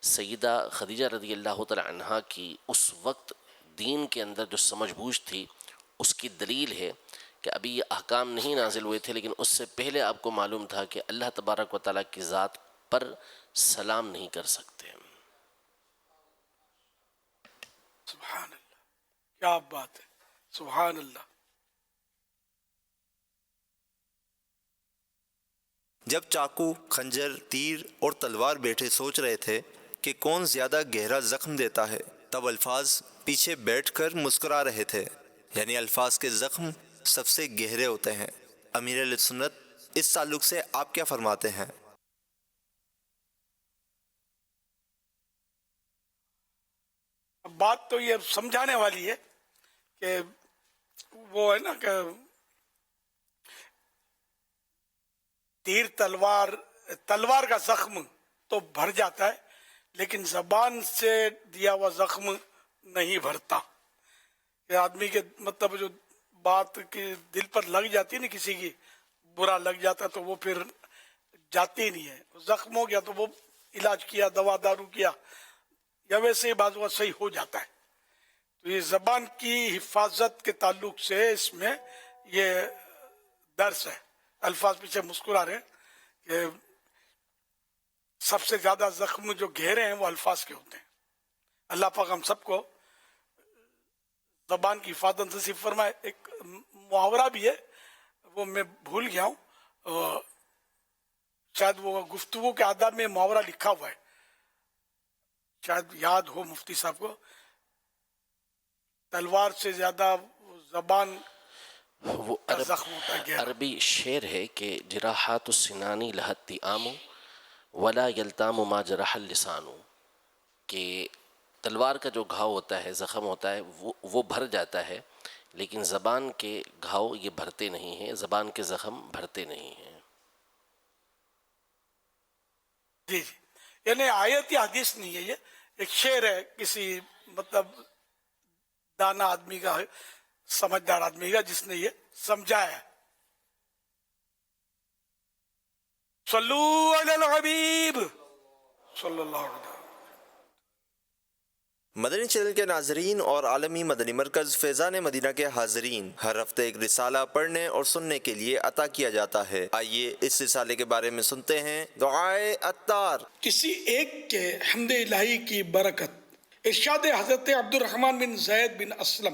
سیدہ خدیجہ رضی اللہ تعالی عنہا کی اس وقت دین کے اندر جو سمجھ بوجھ تھی اس کی دلیل ہے کہ ابھی یہ احکام نہیں نازل ہوئے تھے، لیکن اس سے پہلے آپ کو معلوم تھا کہ اللہ تبارک و تعالیٰ کی ذات پر سلام نہیں کر سکتے۔ سبحان اللہ، کیا بات ہے، سبحان اللہ۔ جب چاقو، خنجر، تیر اور تلوار بیٹھے سوچ رہے تھے کہ کون زیادہ گہرا زخم دیتا ہے، تب الفاظ پیچھے بیٹھ کر مسکرا رہے تھے، یعنی الفاظ کے زخم سب سے گہرے ہوتے ہیں۔ امیر اہل سنت اس تعلق سے آپ کیا فرماتے ہیں؟ بات تو یہ سمجھانے والی ہے کہ وہ ہے نا کہ تیر تلوار کا زخم تو بھر جاتا ہے لیکن زبان سے دیا ہوا زخم نہیں بھرتا. کہ آدمی کے مطلب جو بات کی دل پر لگ جاتی ہے نا کسی کی, برا لگ جاتا تو وہ پھر جاتی نہیں ہے. زخم ہو گیا تو وہ علاج کیا, دوا دارو کیا, یا ویسے ہی بعض وقت صحیح ہو جاتا ہے. تو یہ زبان کی حفاظت کے تعلق سے اس میں یہ درس ہے. الفاظ پیچھے مسکرا رہے ہیں کہ سب سے زیادہ زخم جو گہرے ہیں وہ الفاظ کے ہوتے ہیں. اللہ پاک ہم سب کو زبان کی حفاظت نصیب فرمائے. ایک محاورہ بھی ہے, وہ میں بھول گیا ہوں, شاید وہ گفتگو کے آداب میں محاورہ لکھا ہوا ہے, شاید یاد ہو مفتی صاحب کو. تلوار سے زیادہ زبان وہ عربی شعر ہے کہ جراحات السنانی لہت تیام ولا یلتام ما جرح اللسان, کہ تلوار کا جو گھاؤ ہوتا ہے, زخم ہوتا ہے, وہ بھر جاتا ہے لیکن زبان کے گھاؤ یہ بھرتے نہیں ہیں, زبان کے زخم بھرتے نہیں ہیں. جی جی, یعنی آیت یا حدیث نہیں ہے, یہ ایک شعر ہے کسی مطلب دانا آدمی کا, سمجھدار آدمی کا, جس نے یہ سمجھایا ہے. صلو علی الحبیب صلی اللہ علیہ وسلم. مدنی چینل کے ناظرین اور عالمی مدنی مرکز فیضان مدینہ کے حاضرین, ہر ہفتے ایک رسالہ پڑھنے اور سننے کے لیے عطا کیا جاتا ہے. آئیے اس رسالے کے بارے میں سنتے ہیں دعائے عطار. کسی ایک کے حمد الہی کی برکت. ارشاد حضرت عبد الرحمن بن زید بن اسلم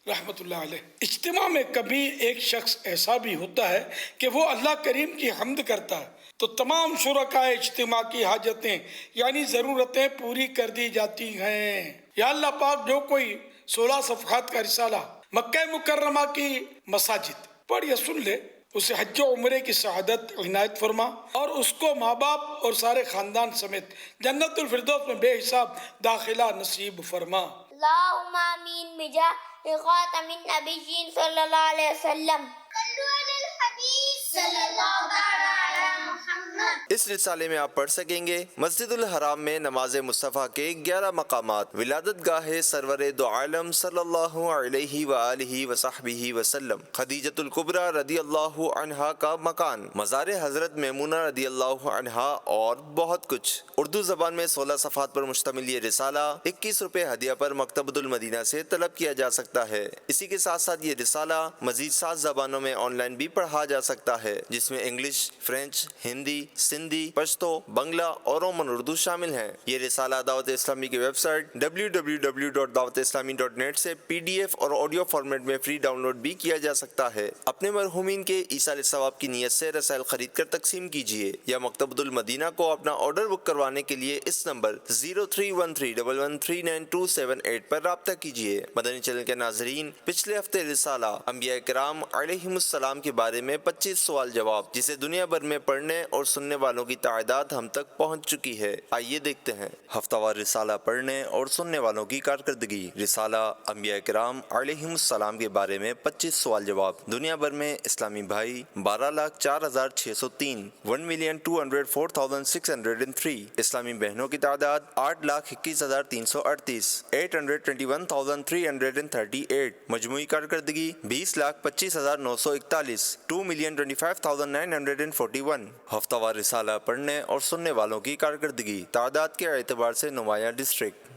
رحمۃ اللہ علیہ. اجتماع میں کبھی ایک شخص ایسا بھی ہوتا ہے کہ وہ اللہ کریم کی حمد کرتا ہے تو تمام شرکاء اجتماع کی حاجتیں یعنی ضرورتیں پوری کر دی جاتی ہیں. یا اللہ پاک, جو کوئی 16 صفحات کا رسالہ مکہ مکرمہ کی مساجد پڑھ یا سن لے, اسے حج و عمرے کی سعادت عنایت فرما, اور اس کو ماں باپ اور سارے خاندان سمیت جنت الفردوس میں بے حساب داخلہ نصیب فرما. اللہم آمین بجاہ خاتم النبیین صلی اللہ علیہ وسلم. صلو علی الحبیب صلی اللہ علیہ محمد. اس رسالے میں آپ پڑھ سکیں گے مسجد الحرام میں نماز مصطفیٰ کے 11 مقامات, ولادت گاہ سرور دو عالم صلی اللہ علیہ وآلہ وصحبہ وسلم, خدیجۃ الکبریٰ رضی اللہ عنہا کا مکان, مزار حضرت میمونہ رضی اللہ عنہا, اور بہت کچھ. اردو زبان میں 16 صفحات پر مشتمل یہ رسالہ 21 روپے ہدیہ پر مکتبۃ المدینہ سے طلب کیا جا سکتا ہے. اسی کے ساتھ ساتھ یہ رسالہ مزید 7 زبانوں میں آن لائن بھی پڑھا جا سکتا ہے, جس میں انگلش, فرینچ, ہندی, سندھی, پشتو, بنگلہ اور رومن اردو شامل ہیں. یہ رسالہ دعوت اسلامی کی ویب سائٹ www.dawatیslami.net سے PDF اور آڈیو فارمیٹ میں فری ڈاؤن لوڈ بھی کیا جا سکتا ہے. اپنے مرحومین کے ایصال ثواب کی نیت سے رسائل خرید کر تقسیم کیجیے, یا مکتبۃ المدینہ کو اپنا آرڈر بک کروانے کے لیے اس نمبر 0313113928 پر رابطہ کیجیے. مدنی چینل کے ناظرین, پچھلے ہفتے رسالہ انبیاء کرام علیہم السلام کے بارے میں 25 سوال جواب, جسے دنیا بھر میں پڑھنے اور سننے والوں کی تعداد ہم تک پہنچ چکی ہے. آئیے دیکھتے ہیں ہفتہ وار رسالہ پڑھنے اور سننے والوں کی کارکردگی. رسالہ انبیاء کرام علیہم السلام کے بارے میں 25 سوال جواب. دنیا بھر میں اسلامی بھائی 12,04,603, 1,204,603. اسلامی بہنوں کی تعداد 8,21,338, 821,338. مجموعی کارکردگی 20,25,941, 2,25,941. ہفتہ وار رسالہ پڑھنے اور سننے والوں کی کارکردگی تعداد کے اعتبار سے نمایاں ڈسٹرکٹ.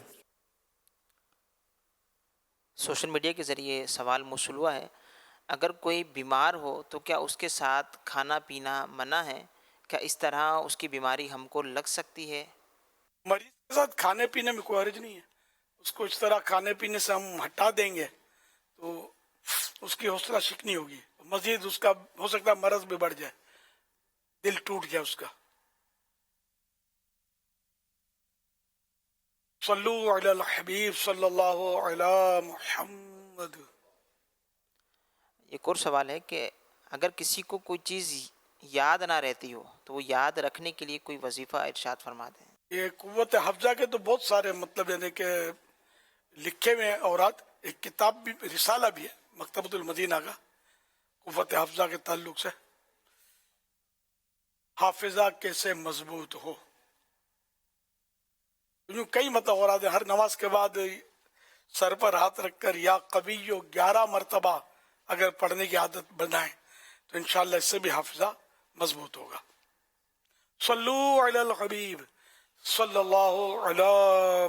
سوشل میڈیا کے ذریعے سوال موصول ہوا ہے, اگر کوئی بیمار ہو تو کیا اس کے ساتھ کھانا پینا منع ہے؟ کیا اس طرح اس کی بیماری ہم کو لگ سکتی ہے؟ مریض کے ساتھ کھانے پینے میں کوئی حرج نہیں ہے. اس کو اس طرح کھانے پینے سے ہم ہٹا دیں گے تو اس کی حوصلہ شکنی ہوگی, مزید اس کا ہو سکتا ہے مرض بھی بڑھ جائے, دل ٹوٹ جائے اس کا. صلو علی الحبیب صلی اللہ علی محمد. ایک اور سوال ہے کہ اگر کسی کو کوئی چیز یاد نہ رہتی ہو تو وہ یاد رکھنے کے لیے کوئی وظیفہ ارشاد فرما دیں. یہ قوت حفظہ کے تو بہت سارے مطلب یعنی کہ لکھے ہوئے اورات, ایک کتاب بھی رسالہ بھی ہے مکتبۃ المدینہ کا قوت حافظہ کے تعلق سے، حافظہ کیسے مضبوط ہو. یوں کئی متورات ہیں. ہر نماز کے بعد سر پر ہاتھ رکھ کر یا قویو 11 مرتبہ اگر پڑھنے کی عادت بنائیں تو انشاءاللہ اس سے بھی حافظہ مضبوط ہوگا. صلو علی الحبیب صلی اللہ علی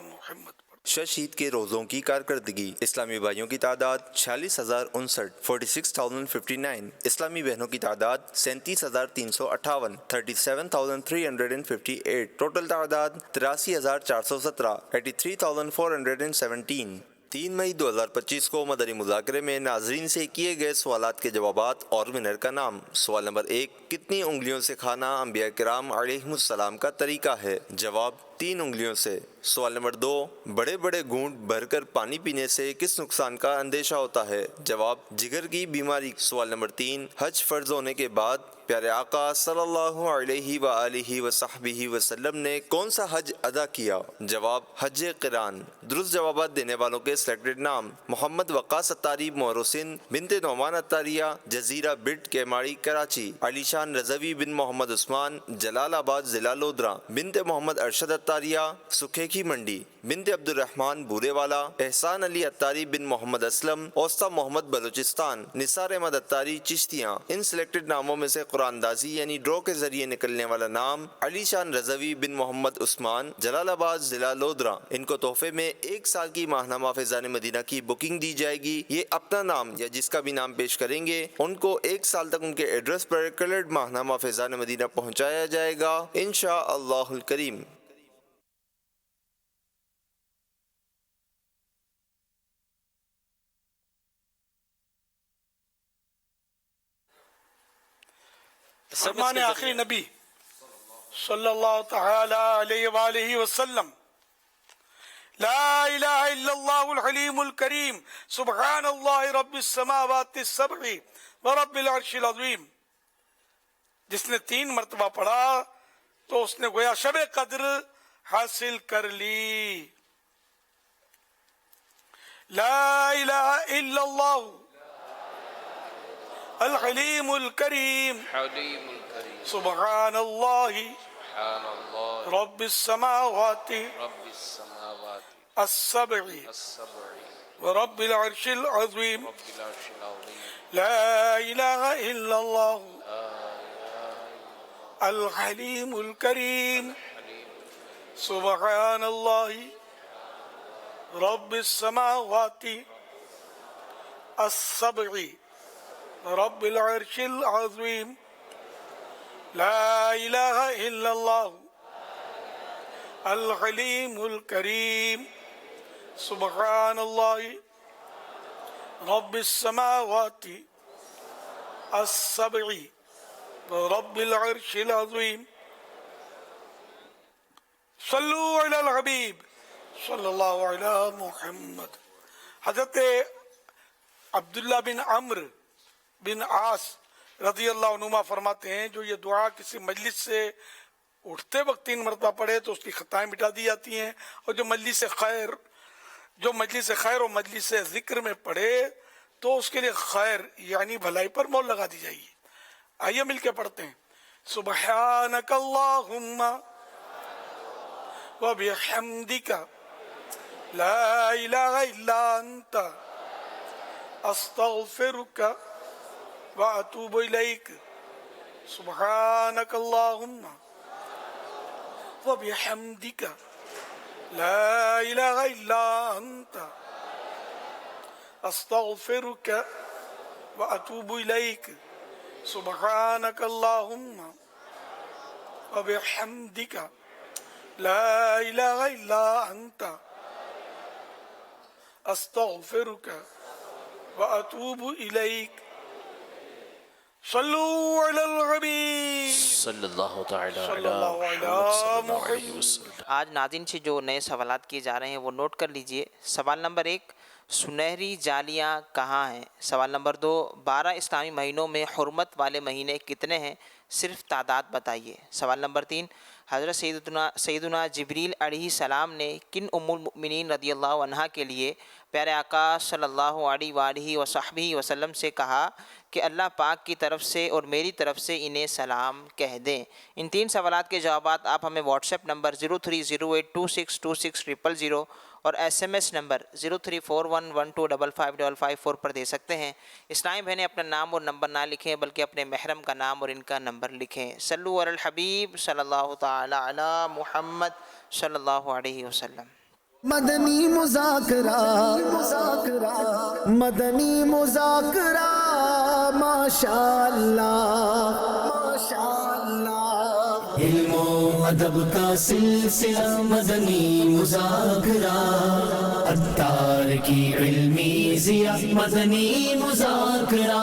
محمد. شش عید کے روزوں کی کارکردگی. اسلامی بھائیوں کی تعداد 46,059 46,059. اسلامی بہنوں کی تعداد 37,358 37,358. ٹوٹل تعداد 83,417 83,417. 3 مئی 2025 کو مدنی مذاکرے میں ناظرین سے کیے گئے سوالات کے جوابات اور ونر کا نام. سوال نمبر 1، کتنی انگلیوں سے کھانا انبیاء کرام علیہم السلام کا طریقہ ہے؟ جواب 3 انگلیوں سے. سوال نمبر 2، بڑے بڑے گھونٹ بھر کر پانی پینے سے کس نقصان کا اندیشہ ہوتا ہے؟ جواب جگر کی بیماری. سوال نمبر 3، حج فرض ہونے کے بعد پیارے آقا صلی اللہ علیہ وآلہ وصحبہ وسلم نے کون سا حج ادا کیا؟ جواب حج قران. درست جوابات دینے والوں کے سلیکٹڈ نام: محمد وقاص اتاری محروسن بنت نعمان اتاریہ جزیرہ بٹ کیماڑی کراچی، علی شان رضوی بن محمد عثمان جلال آباد ضلع لودھرا، بنت محمد ارشد اتاریہ سکھیکی منڈی، بنت عبد الرحمن بورے والا، احسان علی اتاری بن محمد اسلم اوسطا محمد بلوچستان، نثار احمد اتاری چشتیاں. ان سلیکٹڈ ناموں میں سے قرآن اندازی یعنی ڈرو کے ذریعے نکلنے والا نام علی شان رضوی بن محمد عثمان جلال آباد ضلع لودھرا. ان کو تحفے میں 1 سال کی ماہنامہ فیضان مدینہ کی بکنگ دی جائے گی. یہ اپنا نام یا جس کا بھی نام پیش کریں گے ان کو 1 سال تک ان کے ایڈریس پر کلرڈ ماہنامہ فیضان مدینہ پہنچایا جائے گا انشاءاللہ الکریم. فرمان آخری نبی صلی اللہ تعالی علیہ وآلہ وسلم: لا الہ الا اللہ الحلیم الکریم سبحان اللہ رب السماوات السبع ورب العرش العظیم. جس نے 3 مرتبہ پڑھا تو اس نے گویا شب قدر حاصل کر لی. لا الہ الا اللہ الحلیم الکریم سبحان اللہ رب السماوات السبع ورب العرش العظیم. لا الہ الا اللہ الحلیم الکریم سبحان اللہ رب السماوات السبع رب العرش العظیم. لا الہ الا اللہ الحلیم الکریم سبحان اللہ رب السماوات السبع رب العرش العظیم. صلو علی الحبیب صلی اللہ علی محمد. حضرت عبداللہ بن عمرو بن عاص رضی اللہ عنہما فرماتے ہیں جو یہ دعا کسی مجلس سے اٹھتے وقت 3 مرتبہ پڑھے تو اس کی خطائیں مٹا دی جاتی ہیں، اور جو مجلس خیر و مجلس ذکر میں پڑھے تو اس کے لیے خیر یعنی بھلائی پر مول لگا دی جائے گی. آئیے مل کے پڑھتے ہیں. سبحانک اللہم و بحمدک لا الہ الا انت استغفرک واتوب الیک. سبحانک اللہم و بحمدک لا الہ الا انت استغفرک واتوب الیک. سبحانک اللہم و بحمدک لا الہ الا انت استغفرک واتوب الیک. صلو علی الحبیب صلی اللہ تعالی علی وسلم. آج ناظرین سے جو نئے سوالات کیے جا رہے ہیں وہ نوٹ کر لیجئے. سوال نمبر 1، سنہری جالیاں کہاں ہیں؟ سوال نمبر 2، 12 اسلامی مہینوں میں حرمت والے مہینے کتنے ہیں؟ صرف تعداد بتائیے. سوال نمبر 3، حضرت سیدنا جبریل علیہ السلام نے کن ام المؤمنین رضی اللہ عنہ کے لیے پیارے آقا صلی اللہ علیہ وآلہ وصحبہ وسلم سے کہا کہ اللہ پاک کی طرف سے اور میری طرف سے انہیں سلام کہہ دیں۔ ان 3 سوالات کے جوابات آپ ہمیں واٹس ایپ نمبر 030826260000 اور SMS نمبر 0341125555 پر دے سکتے ہیں۔ اسلامی بہنیں اپنا نام اور نمبر نہ لکھیں بلکہ اپنے محرم کا نام اور ان کا نمبر لکھیں۔ صلو علی الحبیب صلی اللہ تعالی علی محمد صلی اللہ علیہ وسلم۔ مدنی مذاکرہ مدنی مذاکرہ ماشاء اللہ علم و ادب کا سلسلہ مدنی مذاکرہ عطار کی علمی ضیاء مدنی مذاکرہ